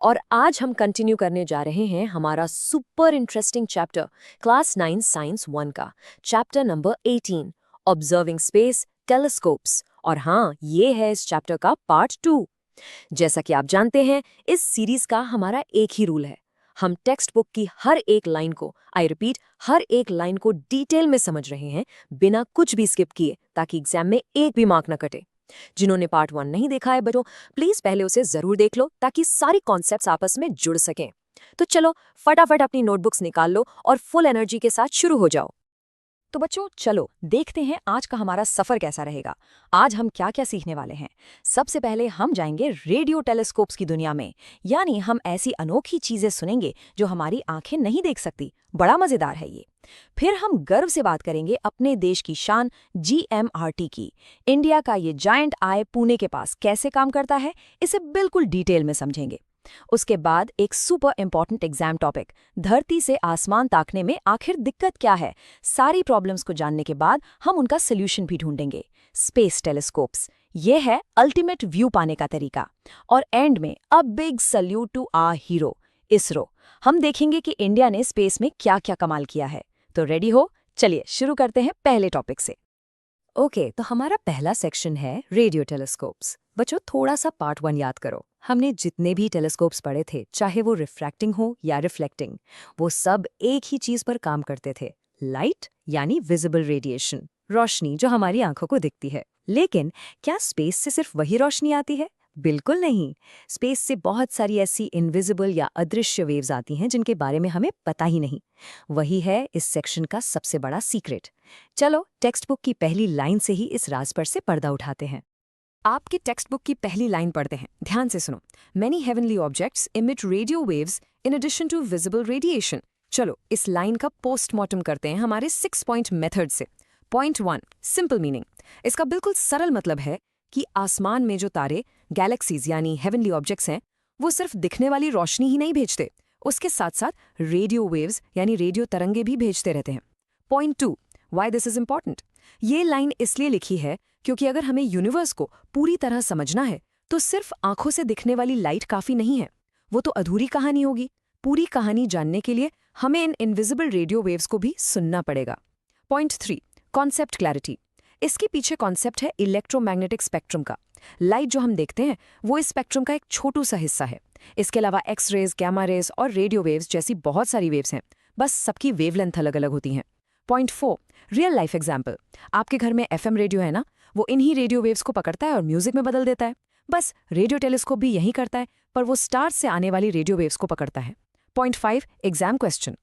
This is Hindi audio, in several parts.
और आज हम कंटिन्यू करने जा रहे हैं हमारा super interesting chapter class 9 science 1 का chapter number 18 observing space telescopes. और हाँ, ये है इस चैप्टर का पार्ट 2। जैसा कि आप जानते हैं, इस सीरीज का हमारा एक ही रूल है। हम टेक्स्ट बुक की हर एक लाइन को, आई रिपीट, हर एक लाइन को डिटेल में समझ रहे हैं, बिना कुछ भी स्किप किए, ताकि एग्जाम में एक भी मार्क न कटे। जिन्होंने पार्ट 1 नहीं देखा है बच्चों, प्लीज पहले उसे जरूर देख लो ताकि सारी कॉन्सेप्ट्स आपस में जुड़ सकें। तो चलो फटाफट अपनी नोटबुक्स निकाल लो और फुल एनर्जी के साथ शुरू हो जाओ। तो बच्चों चलो देखते हैं आज का हमारा सफर कैसा रहेगा। आज हम क्या क्या सीखने वाले हैं। सबसे पहले हम जाएंगे रेडियो टेलीस्कोप्स की दुनिया में, यानी हम ऐसी अनोखी चीजें सुनेंगे जो हमारी आंखें नहीं देख सकती। बड़ा मजेदार है ये। फिर हम गर्व से बात करेंगे अपने देश की शान GMRT की। इंडिया का ये जायंट आई पुणे के पास कैसे काम करता है, इसे बिल्कुल डिटेल में समझेंगे। उसके बाद एक सुपर इंपॉर्टेंट एग्जाम टॉपिक, धरती से आसमान ताकने में आखिर दिक्कत क्या है। सारी प्रॉब्लम्स को जानने के बाद हम उनका सोल्यूशन भी ढूंढेंगे। स्पेस टेलीस्कोप्स, ये है अल्टीमेट व्यू पाने का तरीका। और एंड में a big salute to our hero ISRO. हम देखेंगे कि इंडिया ने स्पेस में क्या क्या कमाल किया है। तो रेडी हो? चलिए शुरू करते हैं पहले टॉपिक से। ओके, तो हमारा पहला सेक्शन है रेडियो टेलीस्कोप्स। बच्चों, थोड़ा सा पार्ट 1 याद करो। हमने जितने भी टेलीस्कोप्स पढ़े थे, चाहे वो रिफ्रैक्टिंग हो या रिफ्लेक्टिंग, वो सब एक ही चीज पर काम करते थे, लाइट यानी विजिबल रेडिएशन, रोशनी जो हमारी आंखों को दिखती है। लेकिन क्या स्पेस से सिर्फ वही रोशनी आती है? बिल्कुल नहीं। स्पेस से बहुत सारी ऐसी इनविजिबल या अदृश्य वेव्स आती हैं जिनके बारे में हमें पता ही नहीं। वही है इस सेक्शन का सबसे बड़ा सीक्रेट। चलो टेक्स्ट बुक की पहली लाइन से ही इस राज पर से पर्दा उठाते हैं। आपकी टेक्स्ट बुक की पहली लाइन पढ़ते हैं, ध्यान से सुनो। Many heavenly objects emit radio waves in addition to visible radiation. चलो इस लाइन का पोस्टमार्टम करते हैं हमारे 6 पॉइंट मेथड से। Point 1, simple meaning. इसका बिल्कुल सरल मतलब है कि आसमान में जो तारे, गैलेक्सीज यानी हेवनली ऑब्जेक्ट्स हैं, वो सिर्फ दिखने वाली रोशनी ही नहीं भेजते, उसके साथ साथ रेडियो वेव्स यानी रेडियो तरंगे भी भेजते रहते हैं। Point 2, why this is important. ये लाइन इसलिए लिखी है क्योंकि अगर हमें यूनिवर्स को पूरी तरह समझना है तो सिर्फ आंखों से दिखने वाली लाइट काफी नहीं है। वो तो अधूरी कहानी होगी। पूरी कहानी जानने के लिए हमें इन इनविजिबल रेडियो वेव्स को भी सुनना पड़ेगा। Point 3, concept clarity. इसके पीछे कॉन्सेप्ट है इलेक्ट्रोमैग्नेटिक स्पेक्ट्रम का। लाइट जो हम देखते हैं वो इस स्पेक्ट्रम का एक छोटू सा हिस्सा है। इसके अलावा एक्स रेज, गैमा रेज और रेडियो वेव्स जैसी बहुत सारी वेव्स हैं, बस सबकी वेवलेंथ अलग अलग होती हैं। Point 4, real life example. आपके घर में FM रेडियो है ना, वो इन्हीं रेडियो वेव्स को पकड़ता है और म्यूजिक में बदल देता है। बस रेडियो टेलीस्कोप भी यही करता है, पर वो स्टार से आने वाली रेडियो वेव्स को पकड़ता है। Point 5, exam question.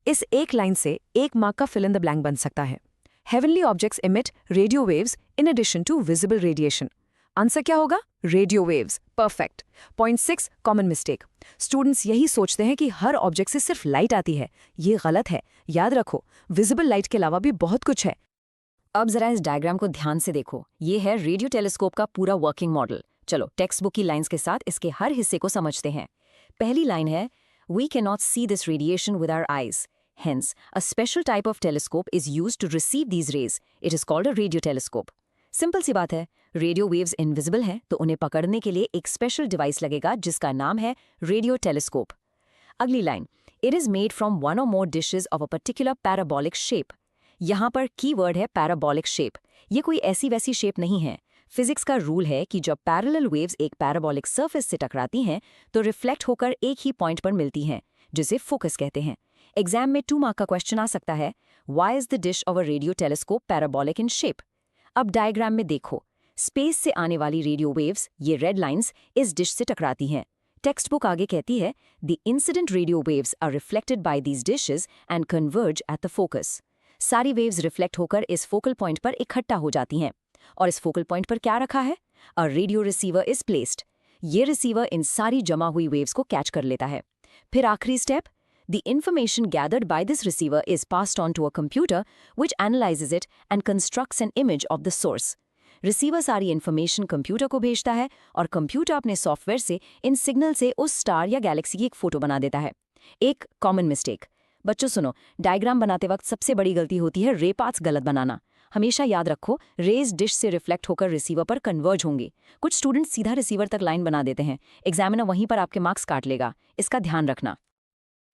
इस एक लाइन से एक मार्क का फिल इन द ब्लैंक बन सकता है। Heavenly objects emit radio waves in addition to visible radiation. Answer क्या होगा? Radio waves. Perfect. Point 6, common mistake. Students यही सोचते हैं कि हर ऑब्जेक्ट से सिर्फ लाइट आती है। ये गलत है। याद रखो, विजिबल लाइट के अलावा भी बहुत कुछ है। अब जरा इस डायग्राम को ध्यान से देखो। ये है रेडियो टेलीस्कोप का पूरा वर्किंग मॉडल। चलो टेक्स्ट बुक की लाइंस के साथ इसके हर हिस्से को समझते हैं। पहली लाइन है, we can not see this radiation with our eyes, hence a special type of telescope is used to receive these rays, it is called a radio telescope. Simple सी बात है, रेडियो वेव्स इनविजिबल हैं तो उन्हें पकड़ने के लिए एक स्पेशल डिवाइस लगेगा जिसका नाम है रेडियो टेलीस्कोप। अगली line, it is made from one और more dishes of a particular parabolic shape. यहाँ पर कीवर्ड है पैराबोलिक शेप। ये कोई ऐसी वैसी शेप नहीं है। फिजिक्स का रूल है कि जब पैरेलल वेव्स एक पैराबोलिक सरफेस से टकराती हैं तो रिफ्लेक्ट होकर एक ही पॉइंट पर मिलती हैं, जिसे फोकस कहते हैं। एग्जाम में 2 मार्क का क्वेश्चन आ सकता है, why is the dish of a radio telescope parabolic in shape. अब डायग्राम में देखो, स्पेस से आने वाली रेडियो वेव्स, ये रेड लाइंस, इस डिश से टकराती हैं। टेक्स्ट बुक आगे कहती है, the incident radio waves are reflected by these dishes and converge at the focus. सारी वेव्स रिफ्लेक्ट होकर इस फोकल पॉइंट पर इकट्ठा हो जाती हैं। और इस फोकल पॉइंट पर क्या रखा है? A radio receiver is placed. ये रिसीवर इन सारी जमा हुई वेव्स को कैच कर लेता है। फिर आखिरी step, the information gathered by this receiver is passed on to a computer which analyses it and constructs an image of the source. Receiver सारी इन्फॉर्मेशन कंप्यूटर को भेजता है और कंप्यूटर अपने सॉफ्टवेयर से इन सिग्नल से उस स्टार या गैलेक्सी की एक फोटो बना देता है। एक कॉमन मिस्टेक। बच्चों सुनो, डायग्राम बनाते वक्त सबसे बड़ी गलती होती है रे पाथ्स गलत बनाना। हमेशा याद रखो, रेज डिश से रिफ्लेक्ट होकर रिसीवर पर कन्वर्ज होंगे। कुछ स्टूडेंट्स सीधा रिसीवर तक लाइन बना देते हैं, एग्जामिनर वहीं पर आपके मार्क्स काट लेगा, इसका ध्यान रखना।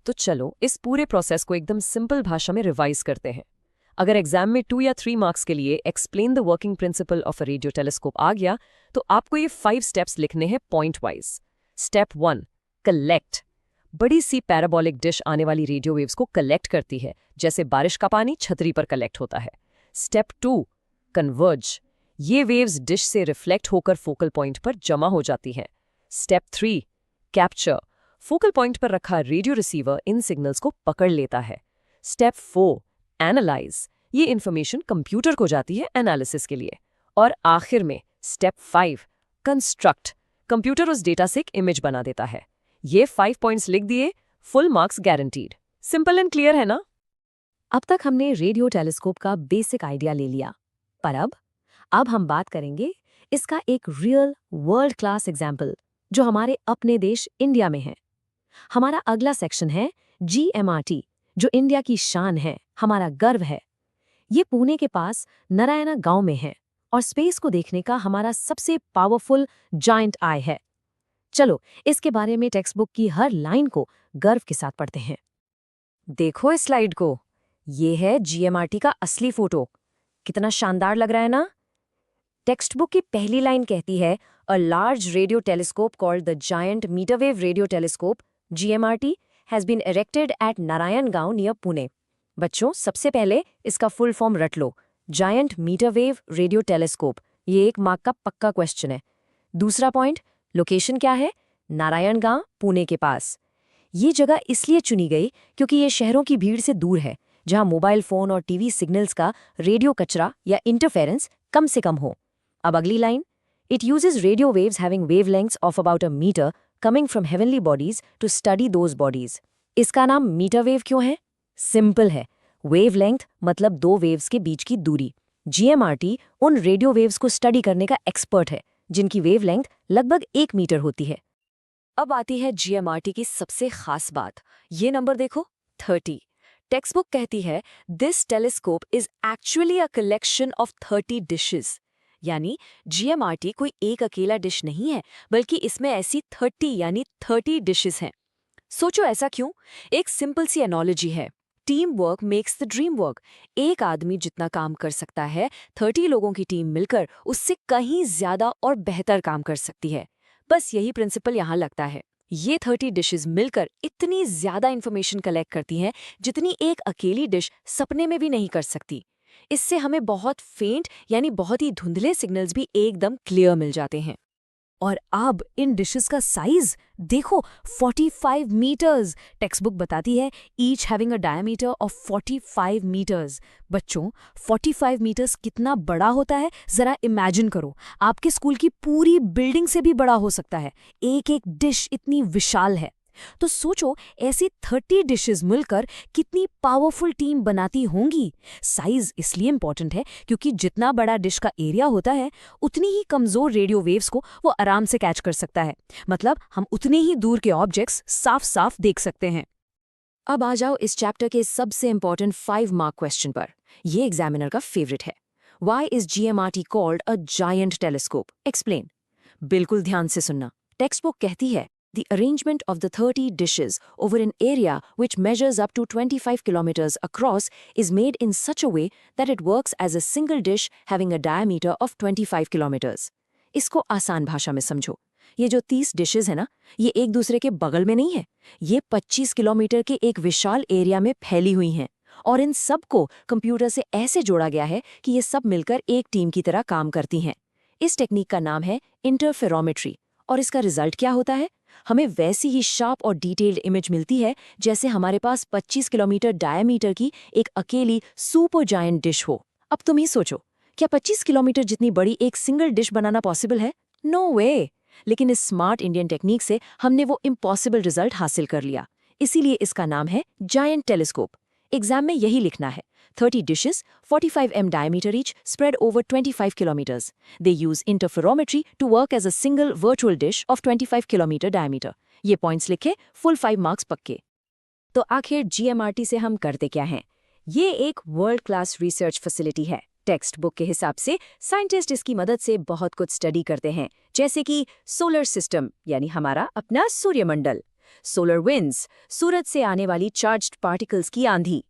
तो चलो इस पूरे प्रोसेस को एकदम सिंपल भाषा में रिवाइज करते हैं। अगर एग्जाम में 2 या 3 मार्क्स के लिए explain the working principle of a radio telescope आ गया, तो आपको ये 5 स्टेप्स लिखने हैं पॉइंट वाइज। Step 1, collect. बड़ी सी पैराबोलिक डिश आने वाली रेडियो वेव्स को कलेक्ट करती है, जैसे बारिश का पानी छतरी पर कलेक्ट होता है। Step 2, converge. ये वेव्स डिश से रिफ्लेक्ट होकर फोकल पॉइंट पर जमा हो जाती हैं। Step 3, capture. फोकल पॉइंट पर रखा रेडियो रिसीवर इन सिग्नल्स को पकड़ लेता है। Step 4, analyse. ये इन्फॉर्मेशन कंप्यूटर को जाती है एनालिसिस के लिए। और आखिर में स्टेप 5, कंस्ट्रक्ट। कंप्यूटर उस डेटा से एक इमेज बना देता है। ये 5 पॉइंट्स लिख दिए, full marks guaranteed. Simple and clear है ना? अब तक हमने रेडियो टेलीस्कोप का बेसिक आइडिया ले लिया, पर अब हम बात करेंगे इसका एक रियल वर्ल्ड क्लास एग्जाम्पल जो हमारे अपने देश इंडिया में है। हमारा अगला सेक्शन है GMRT, जो इंडिया की शान है, हमारा गर्व है। ये पुणे के पास नारायणा गांव में है और स्पेस को देखने का हमारा सबसे पावरफुल जायंट आई है। चलो इसके बारे में टेक्स्ट बुक की हर लाइन को गर्व के साथ पढ़ते हैं। देखो इस स्लाइड को, ये है GMRT का असली फोटो। कितना शानदार लग रहा है ना? टेक्स्ट बुक की पहली लाइन कहती है, a large radio telescope called the giant metrewave radio telescope GMRT has been erected at Narayangaon near Pune. बच्चों, सबसे पहले इसका फुल फॉर्म रट लो, जायंट मीटरवेव रेडियो टेलीस्कोप। ये 1 मार्क का पक्का क्वेश्चन है। दूसरा पॉइंट, लोकेशन क्या है? नारायणगांव, पुणे के पास। ये जगह इसलिए चुनी गई क्योंकि ये शहरों की भीड़ से दूर है, जहां मोबाइल फोन और टीवी सिग्नल्स का रेडियो कचरा या इंटरफेरेंस कम से कम हो। अब अगली line, it uses radio waves having wavelengths of about a metre coming from heavenly bodies to study those bodies. इसका नाम मीटर वेव क्यों है? सिंपल है, वेवलेंथ मतलब 2 वेव्स के बीच की दूरी। GMRT उन रेडियो वेव्स को स्टडी करने का एक्सपर्ट है जिनकी वेवलेंथ लगभग 1 मीटर होती है। अब आती है GMRT की सबसे खास बात, ये नंबर देखो, 30। टेक्स्ट बुक कहती है, this telescope is actually a collection of 30 dishes. यानी GMRT कोई एक अकेला डिश नहीं है, बल्कि इसमें ऐसी 30 डिशेस हैं। सोचो ऐसा क्यों? एक सिंपल सी एनोलॉजी है, team work makes the dream work. एक आदमी जितना काम कर सकता है, 30 लोगों की टीम मिलकर उससे कहीं ज्यादा और बेहतर काम कर सकती है। बस यही प्रिंसिपल यहाँ लगता है। ये 30 डिशेस मिलकर इतनी ज्यादा इंफॉर्मेशन कलेक्ट करती हैं जितनी एक अकेली डिश सपने में भी नहीं कर सकती। इससे हमें बहुत फेंट यानी बहुत ही धुंधले सिग्नल्स भी एकदम क्लियर मिल जाते हैं। और अब इन डिशेस का साइज देखो, 45 मीटर्स। टेक्स्ट बुक बताती है each having a diameter of 45 metres. बच्चों, 45 मीटर्स कितना बड़ा होता है जरा इमेजिन करो। आपके स्कूल की पूरी बिल्डिंग से भी बड़ा हो सकता है। एक एक डिश इतनी विशाल है। तो सोचो ऐसी 30 डिशेस मिलकर कितनी पावरफुल टीम बनाती होंगी। साइज इसलिए इंपॉर्टेंट है क्योंकि जितना बड़ा डिश का एरिया होता है, उतनी ही कमजोर रेडियो वेव्स को वो आराम से कैच कर सकता है। मतलब हम उतने ही दूर के ऑब्जेक्ट्स साफ साफ देख सकते हैं। अब आ जाओ इस चैप्टर के सबसे इंपॉर्टेंट 5 मार्क क्वेश्चन पर। ये एग्जामिनर का फेवरेट है। Why is GMRT called a giant telescope? Explain. बिल्कुल ध्यान से सुनना। टेक्स्ट बुक कहती है, the arrangement of the 30 dishes over an area which measures up to 25 kilometers across is made in such a way that it works as a single dish having a diameter of 25 kilometers. इसको आसान भाषा में समझो। ये जो 30 डिशेस है ना, ये एक दूसरे के बगल में नहीं है। ये 25 किलोमीटर के एक विशाल एरिया में फैली हुई हैं और इन सब को कंप्यूटर से ऐसे जोड़ा गया है कि ये सब मिलकर एक टीम की तरह काम करती हैं। इस टेक्निक का नाम है इंटरफेरोमेट्री। और इसका रिजल्ट क्या होता है? हमें वैसी ही शार्प और डिटेल्ड इमेज मिलती है जैसे हमारे पास 25 किलोमीटर डायमीटर की एक अकेली सुपर जायंट डिश हो। अब तुम ही सोचो, क्या 25 किलोमीटर जितनी बड़ी एक सिंगल डिश बनाना पॉसिबल है? नो वे। लेकिन इस स्मार्ट इंडियन टेक्निक से हमने वो इम्पॉसिबल रिजल्ट हासिल कर लिया। इसीलिए इसका नाम है जायंट टेलीस्कोप। एग्जाम में यही लिखना है, 30 dishes, 45 m diameter each, spread over 25 kilometers. They use interferometry to work as a single virtual dish of 25 kilometer diameter. ये पॉइंट्स लिखे, फुल 5 मार्क्स पक्के। तो आखिर GMRT से हम करते क्या हैं? ये एक वर्ल्ड क्लास रिसर्च फैसिलिटी है टेक्स्ट बुक के हिसाब से साइंटिस्ट इसकी मदद से बहुत कुछ स्टडी करते हैं, जैसे कि सोलर सिस्टम यानी हमारा अपना सूर्यमंडल, सोलर विंड्स सूरज से आने वाली चार्ज्ड पार्टिकल्स की आंधी,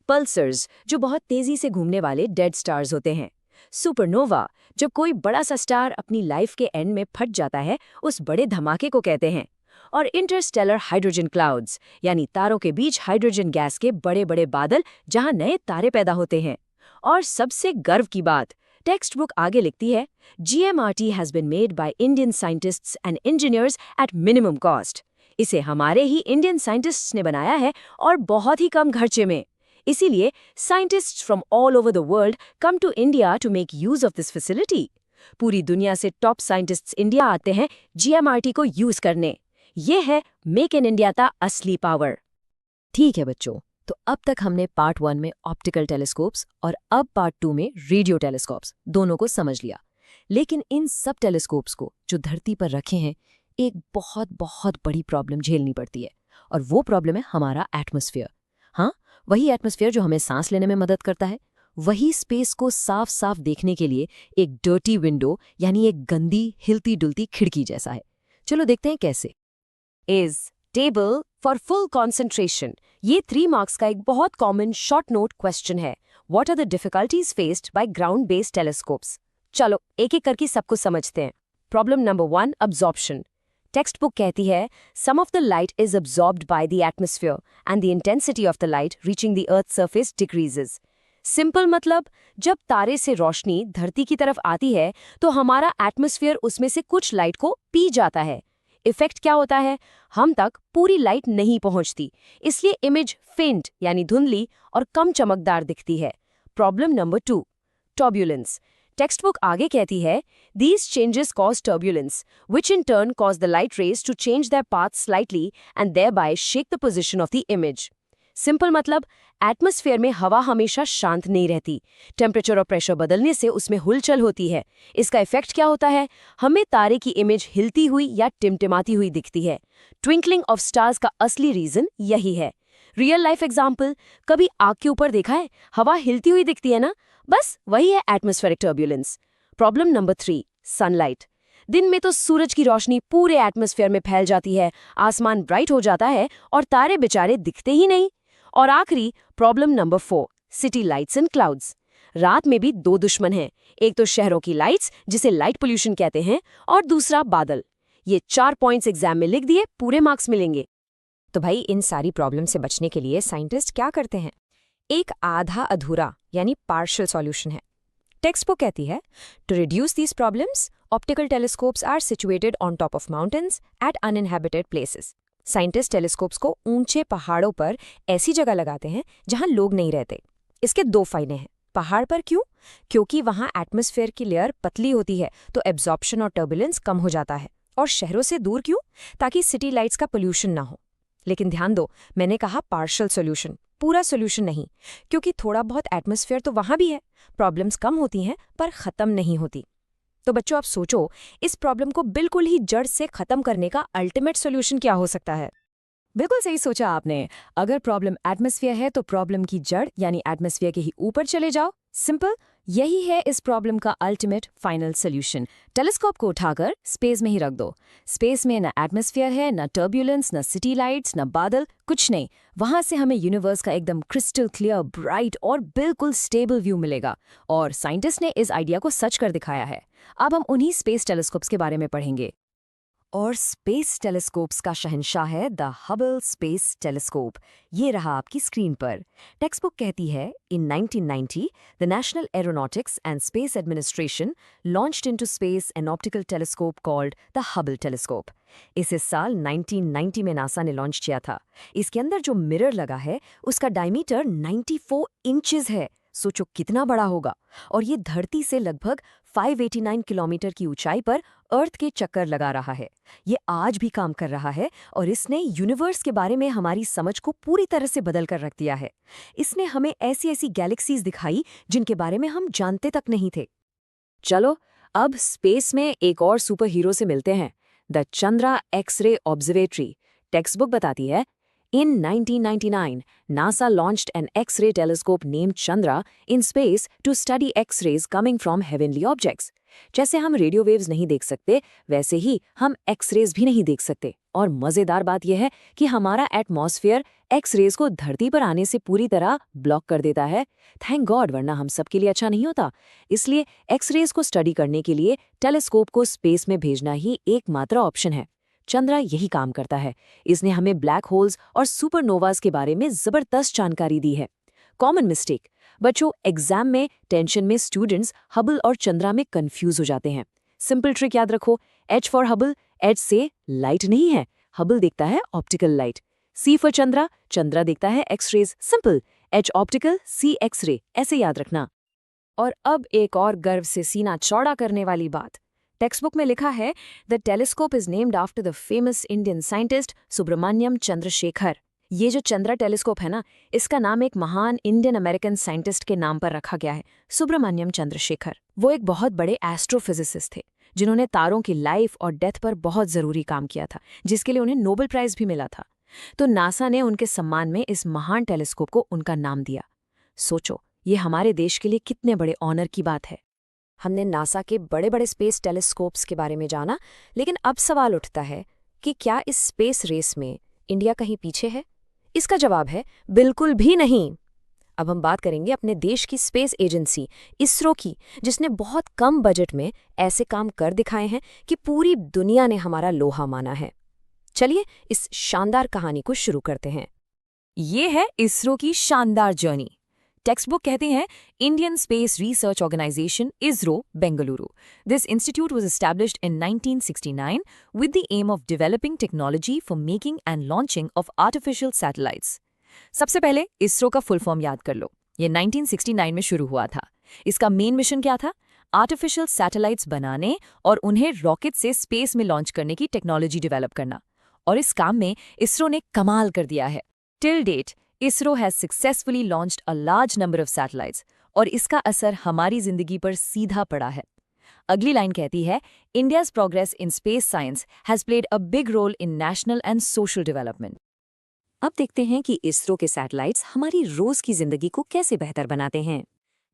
पल्सर्स जो बहुत तेजी से घूमने वाले डेड स्टार्स होते हैं, सुपरनोवा जब कोई बड़ा सा स्टार अपनी लाइफ के एंड में फट जाता है उस बड़े धमाके को कहते हैं, और इंटरस्टेलर हाइड्रोजन क्लाउड्स यानी तारों के बीच हाइड्रोजन गैस के बड़े बड़े बादल जहां नए तारे पैदा होते हैं। और सबसे गर्व की बात, टेक्स्ट बुक आगे लिखती है, GMRT has been made by Indian scientists and engineers at minimum cost. इसे हमारे ही इंडियन साइंटिस्ट्स ने बनाया है और बहुत ही कम खर्चे में। इसीलिए scientists from all over the world come to India to make use of this facility. पूरी दुनिया से टॉप साइंटिस्ट्स इंडिया आते हैं GMRT को यूज करने। ये है मेक इन इंडिया का असली पावर। ठीक है बच्चों, तो अब तक हमने पार्ट 1 में ऑप्टिकल टेलीस्कोप्स और अब पार्ट 2 में रेडियो टेलीस्कोप्स दोनों को समझ लिया। लेकिन इन सब टेलीस्कोप्स को जो धरती पर रखे हैं, एक बहुत बहुत बड़ी प्रॉब्लम झेलनी पड़ती है, और वो प्रॉब्लम है हमारा एटमॉस्फेयर। हाँ, वही एटमॉस्फेयर जो हमें सांस लेने में मदद करता है। वही स्पेस को साफ साफ देखने के लिए एक डर्टी विंडो यानी एक गंदी हिलती डुलती खिड़की जैसा है। चलो देखते हैं कैसे। Is table for full concentration, ये 3 मार्क्स का एक बहुत कॉमन शॉर्ट नोट क्वेश्चन है। What are the difficulties faced by ground based telescopes? चलो एक एक करके सबको समझते हैं। Problem number 1, absorption. Text book कहती है, some of the light is absorbed by the atmosphere and the intensity of the light reaching the earth surface decreases. Simple मतलब, जब तारे से रोशनी धरती की तरफ आती है तो हमारा एटमॉस्फेयर उसमें से कुछ लाइट को पी जाता है। इफेक्ट क्या होता है? हम तक पूरी लाइट नहीं पहुंचती, इसलिए इमेज फेंट यानी धुंधली और कम चमकदार दिखती है। Problem number 2, turbulence. Text book आगे कहती है, these changes cause turbulence, which in turn cause the light rays to change their path slightly and thereby shake the position of the image. Simple मतलब, एटमॉस्फेयर में हवा हमेशा शांत नहीं रहती। टेम्परेचर और प्रेशर बदलने से उसमें हुलचल होती है। इसका इफेक्ट क्या होता है? हमें तारे की इमेज हिलती हुई या टिमटिमाती हुई दिखती है। ट्विंकलिंग ऑफ स्टार्स का असली रीजन यही है। रियल लाइफ एग्जाम्पल, कभी आग के ऊपर देखा है, हवा हिलती हुई दिखती है ना? बस वही है atmospheric turbulence. Problem number 3, sunlight. दिन में तो सूरज की रोशनी पूरे एटमॉस्फेयर में फैल जाती है, आसमान ब्राइट हो जाता है और तारे बेचारे दिखते ही नहीं। और आखिरी problem number 4, city lights and clouds. रात में भी 2 दुश्मन हैं, एक तो शहरों की लाइट्स जिसे लाइट पोल्यूशन कहते हैं, और दूसरा बादल। ये 4 पॉइंट्स एग्जाम में लिख दिए, पूरे मार्क्स मिलेंगे। तो भाई, इन सारी प्रॉब्लम से बचने के लिए साइंटिस्ट क्या करते हैं? एक आधा अधूरा यानी पार्शियल सॉल्यूशन है। टेक्स्ट बुक कहती है, to reduce these problems optical telescopes are situated on top of mountains at uninhabited places. Scientist telescopes को ऊंचे पहाड़ों पर ऐसी जगह लगाते हैं जहां लोग नहीं रहते। इसके 2 फायदे हैं। पहाड़ पर क्यों? क्योंकि वहां एटमॉस्फेयर की लेयर पतली होती है तो एब्जॉर्प्शन और टर्बुलेंस कम हो जाता है। और शहरों से दूर क्यों? ताकि सिटी लाइट्स का पोल्यूशन ना हो। लेकिन ध्यान दो, मैंने कहा पार्शियल सोल्यूशन, पूरा सोल्यूशन नहीं, क्योंकि थोड़ा बहुत एटमॉस्फेयर तो वहां भी है। प्रॉब्लम्स कम होती हैं पर खत्म नहीं होती। तो बच्चों, आप सोचो, इस प्रॉब्लम को बिल्कुल ही जड़ से खत्म करने का अल्टीमेट सॉल्यूशन क्या हो सकता है? बिल्कुल सही सोचा आपने। अगर प्रॉब्लम एटमॉस्फेयर है तो प्रॉब्लम की जड़ यानी एटमॉस्फेयर के ही ऊपर चले जाओ। सिंपल, यही है इस प्रॉब्लम का अल्टीमेट फाइनल सॉल्यूशन। टेलीस्कोप को उठाकर स्पेस में ही रख दो। स्पेस में न एटमॉस्फेयर है, न टर्ब्यूलेंस, न सिटी लाइट्स, न बादल, कुछ नहीं। वहां से हमें यूनिवर्स का एकदम क्रिस्टल क्लियर, ब्राइट और बिल्कुल स्टेबल व्यू मिलेगा। और साइंटिस्ट ने इस आइडिया को सच कर दिखाया है। अब हम उन्हीं स्पेस टेलीस्कोप्स के बारे में पढ़ेंगे। और स्पेस टेलीस्कोप्स का शहंशाह है द हबल स्पेस टेलीस्कोप। ये रहा आपकी स्क्रीन पर। टेक्स्ट बुक कहती है, इन 1990 the national aeronautics and space administration launched into space an optical telescope called the Hubble telescope. इसे साल 1990 में नासा ने लॉन्च किया था। इसके अंदर जो मिरर लगा है उसका डायमीटर 94 इंचेस है। सोचो कितना बड़ा होगा। और ये धरती से लगभग 589 किलोमीटर की ऊंचाई पर अर्थ के चक्कर लगा रहा है। ये आज भी काम कर रहा है और इसने यूनिवर्स के बारे में हमारी समझ को पूरी तरह से बदल कर रख दिया है। इसने हमें ऐसी ऐसी गैलेक्सीज दिखाई जिनके बारे में हम जानते तक नहीं थे। चलो अब स्पेस में एक और सुपर हीरो से मिलते हैं, the Chandra X-ray observatory. Textbook बताती है, In 1999, NASA launched an X-ray telescope named Chandra in space to study X-rays coming from heavenly objects. जैसे हम रेडियो वेव्स नहीं देख सकते, वैसे ही हम एक्स-रेज भी नहीं देख सकते। और मज़ेदार बात यह है कि हमारा एटमॉस्फेयर एक्स-रेज को धरती पर आने से पूरी तरह ब्लॉक कर देता है। थैंक गॉड, वरना हम सबके लिए अच्छा नहीं होता। इसलिए एक्स-रेज को स्टडी करने के लिए टेलीस्कोप को स्पेस में भेजना ही एकमात्र ऑप्शन है। चंद्रा यही काम करता है। इसने हमें ब्लैक होल्स और सुपरनोवास के बारे में जबरदस्त जानकारी दी है। कॉमन मिस्टेक, बच्चों, एग्जाम में टेंशन में स्टूडेंट्स हबल और चंद्रा में कंफ्यूज हो जाते हैं। सिंपल ट्रिक याद रखो, H फॉर हबल, H से लाइट नहीं है, हबल देखता है optical light. C for Chandra, Chandra देखता है X-rays, simple, H optical, C X-ray, ऐसे याद रखना। और अब एक और गर्व से सीना चौड़ा करने वाली बात। टेक्स्ट बुक में लिखा है, the telescope is named after the famous Indian scientist Subrahmanyan Chandrasekhar. ये जो चंद्रा टेलीस्कोप है ना, इसका नाम एक महान इंडियन अमेरिकन साइंटिस्ट के नाम पर रखा गया है, सुब्रमण्यम चंद्रशेखर। वो एक बहुत बड़े एस्ट्रोफिजिसिस्ट थे जिन्होंने तारों की लाइफ और डेथ पर बहुत ज़रूरी काम किया था, जिसके लिए उन्हें नोबेल प्राइज़ भी मिला था। तो नासा ने उनके सम्मान में इस महान टेलीस्कोप को उनका नाम दिया। सोचो, ये हमारे देश के लिए कितने बड़े ऑनर की बात है। हमने नासा के बड़े बड़े स्पेस टेलीस्कोप्स के बारे में जाना, लेकिन अब सवाल उठता है कि क्या इस स्पेस रेस में इंडिया कहीं पीछे है? इसका जवाब है बिल्कुल भी नहीं। अब हम बात करेंगे अपने देश की स्पेस एजेंसी इसरो की, जिसने बहुत कम बजट में ऐसे काम कर दिखाए हैं कि पूरी दुनिया ने हमारा लोहा माना है। चलिए इस शानदार कहानी को शुरू करते हैं। ये है इसरो की शानदार जर्नी। टेक्स्ट बुक कहते हैं, Indian space research organisation ISRO Bengaluru. This institute was established in 1969 with the aim of developing technology for making and launching of artificial satellites. सबसे पहले इसरो का फुल फॉर्म याद कर लो। ये 1969 में शुरू हुआ था। इसका मेन मिशन क्या था? आर्टिफिशियल सैटेलाइट्स बनाने और उन्हें रॉकेट से स्पेस में लॉन्च करने की टेक्नोलॉजी डेवलप करना। और इस काम में इसरो ने कमाल कर दिया है। Till date ISRO has successfully launched a large number of satellites, और इसका असर हमारी जिंदगी पर सीधा पड़ा है। अगली लाइन कहती है, India's progress in space science has played a big role in national and social development. अब देखते हैं कि इसरो के सैटेलाइट्स हमारी रोज की जिंदगी को कैसे बेहतर बनाते हैं।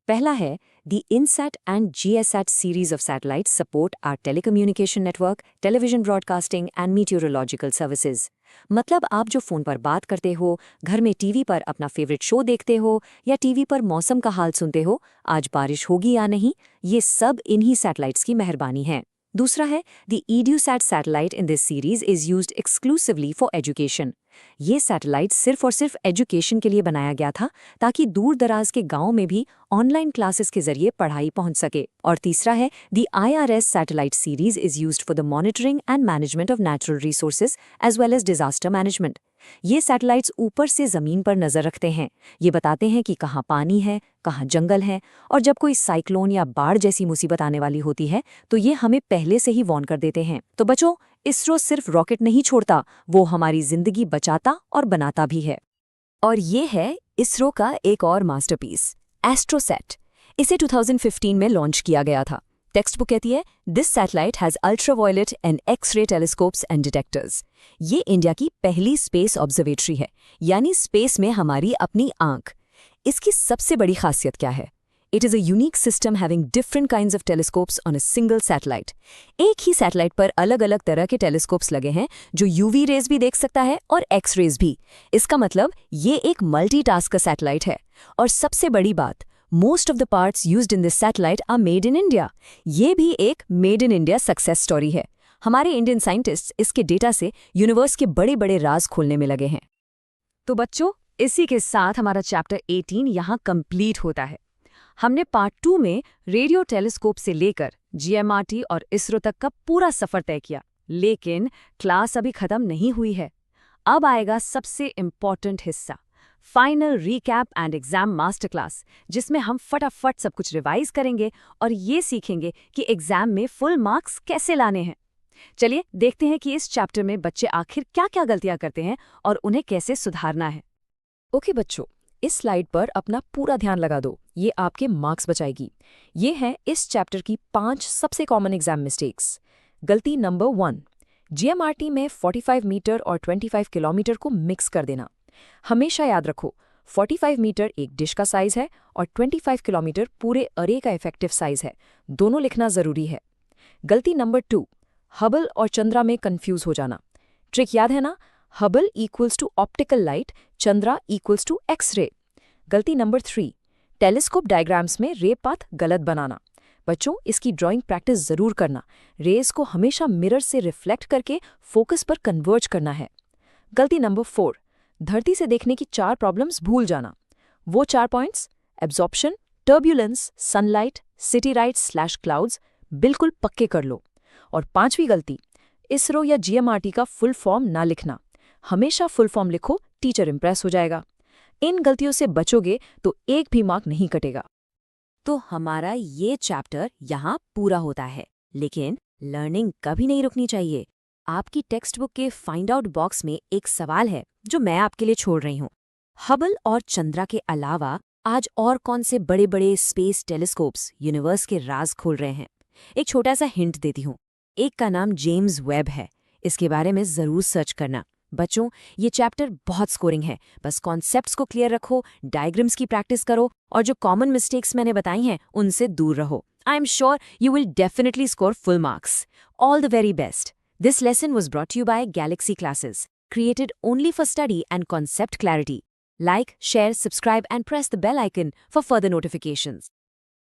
पहला है, the INSAT and GSAT series of satellites support our telecommunication network, television broadcasting and meteorological services. मतलब आप जो फोन पर बात करते हो, घर में टीवी पर अपना फेवरेट शो देखते हो, या टीवी पर मौसम का हाल सुनते हो, आज बारिश होगी या नहीं, ये सब इन्हीं सैटेलाइट्स की मेहरबानी है। दूसरा है, the EDUSAT satellite in this series is used exclusively for education. ये सैटेलाइट सिर्फ और सिर्फ एजुकेशन के लिए बनाया गया था, ताकि दूर दराज के गांव में भी ऑनलाइन क्लासेस के जरिए पढ़ाई पहुंच सके। और तीसरा है, the IRS satellite series is used for the monitoring and management of natural resources as well as disaster management. ये सैटेलाइट्स ऊपर से जमीन पर नजर रखते हैं। ये बताते हैं कि कहाँ पानी है, कहाँ जंगल है, और जब कोई साइक्लोन या बाढ़ जैसी मुसीबत आने वाली होती है तो ये हमें पहले से ही वार्न कर देते हैं। तो बच्चों, इसरो सिर्फ रॉकेट नहीं छोड़ता, वो हमारी जिंदगी बचाता और बनाता भी है। और ये है इसरो का एक और मास्टरपीस, एस्ट्रोसैट। इसे 2015 में लॉन्च किया गया था। टेक्स्ट बुक कहती है, this satellite has ultraviolet and X-ray telescopes and detectors. ये इंडिया की पहली स्पेस ऑब्जर्वेटरी है, यानी स्पेस में हमारी अपनी आंख। इसकी सबसे बड़ी खासियत क्या है? It is a unique system having different kinds of telescopes on a single satellite. एक ही सैटेलाइट पर अलग अलग तरह के टेलीस्कोप्स लगे हैं, जो यूवी रेज भी देख सकता है और एक्स रेज भी। इसका मतलब ये एक मल्टीटास्कर सैटेलाइट है। और सबसे बड़ी बात, most of the parts used in this satellite are made in India. ये भी एक made in India success story है। हमारे इंडियन साइंटिस्ट्स इसके डेटा से यूनिवर्स के बड़े बड़े राज खोलने में लगे हैं। तो बच्चों, इसी के साथ हमारा चैप्टर 18 यहाँ कंप्लीट होता है। हमने पार्ट 2 में रेडियो टेलीस्कोप से लेकर GMRT और इसरो तक का पूरा सफर तय किया। लेकिन क्लास अभी खत्म नहीं हुई है। अब आएगा सबसे इम्पॉर्टेंट हिस्सा, final recap and exam master class, जिसमें हम फटाफट सब कुछ रिवाइज करेंगे और ये सीखेंगे कि एग्जाम में फुल मार्क्स कैसे लाने हैं। चलिए देखते हैं कि इस चैप्टर में बच्चे आखिर क्या-क्या गलतियां करते हैं और उन्हें कैसे सुधारना है। ओके बच्चों, इस स्लाइड पर अपना पूरा ध्यान लगा दो, ये आपके मार्क्स बचाएगी। ये है इस चैप्टर की 5 सबसे कॉमन एग्जाम मिस्टेक्स। गलती नंबर 1, जीएमआरटी में 45 मीटर और 25 किलोमीटर को मिक्स कर देना। हमेशा याद रखो, 45 मीटर एक डिश का साइज है और 25 किलोमीटर पूरे अरे का इफेक्टिव साइज है। दोनों लिखना जरूरी है। गलती नंबर 2, हबल और चंद्रा में कंफ्यूज हो जाना। ट्रिक याद है ना? Hubble equals to optical light, Chandra equals to X-ray. गलती नंबर 3, टेलीस्कोप डायग्राम्स में रे पाथ गलत बनाना। बच्चों, इसकी ड्राइंग प्रैक्टिस जरूर करना। रेज को हमेशा मिरर से रिफ्लेक्ट करके फोकस पर कन्वर्ज करना है। गलती नंबर 4, धरती से देखने की 4 प्रॉब्लम्स भूल जाना। वो 4 points, absorption, turbulence, sunlight, city lights clouds बिल्कुल पक्के कर लो। और 5वीं गलती, इसरो या जीएमआरटी का फुल फॉर्म ना लिखना। हमेशा फुल फॉर्म लिखो, टीचर इंप्रेस हो जाएगा। इन गलतियों से बचोगे तो एक भी मार्क नहीं कटेगा। तो हमारा ये चैप्टर यहाँ पूरा होता है, लेकिन लर्निंग कभी नहीं रुकनी चाहिए। आपकी टेक्स्ट बुक के फाइंड आउट बॉक्स में एक सवाल है जो मैं आपके लिए छोड़ रही हूँ। हबल और चंद्रा के अलावा आज और कौन से बड़े बड़े स्पेस टेलीस्कोप्स यूनिवर्स के राज खोल रहे हैं? एक छोटा सा हिंट देती हूँ। एक का नाम जेम्स वेब है। इसके बारे में जरूर सर्च करना। बच्चों, ये चैप्टर बहुत स्कोरिंग है। बस कॉन्सेप्ट्स को क्लियर रखो, डायग्राम्स की प्रैक्टिस करो और जो कॉमन मिस्टेक्स मैंने बताई हैं उनसे दूर रहो। I am sure you will definitely score full marks. All the very best. This lesson was brought to you by Galaxy Classes, created only for study and concept clarity. Like, share, subscribe and press the bell icon for further notifications.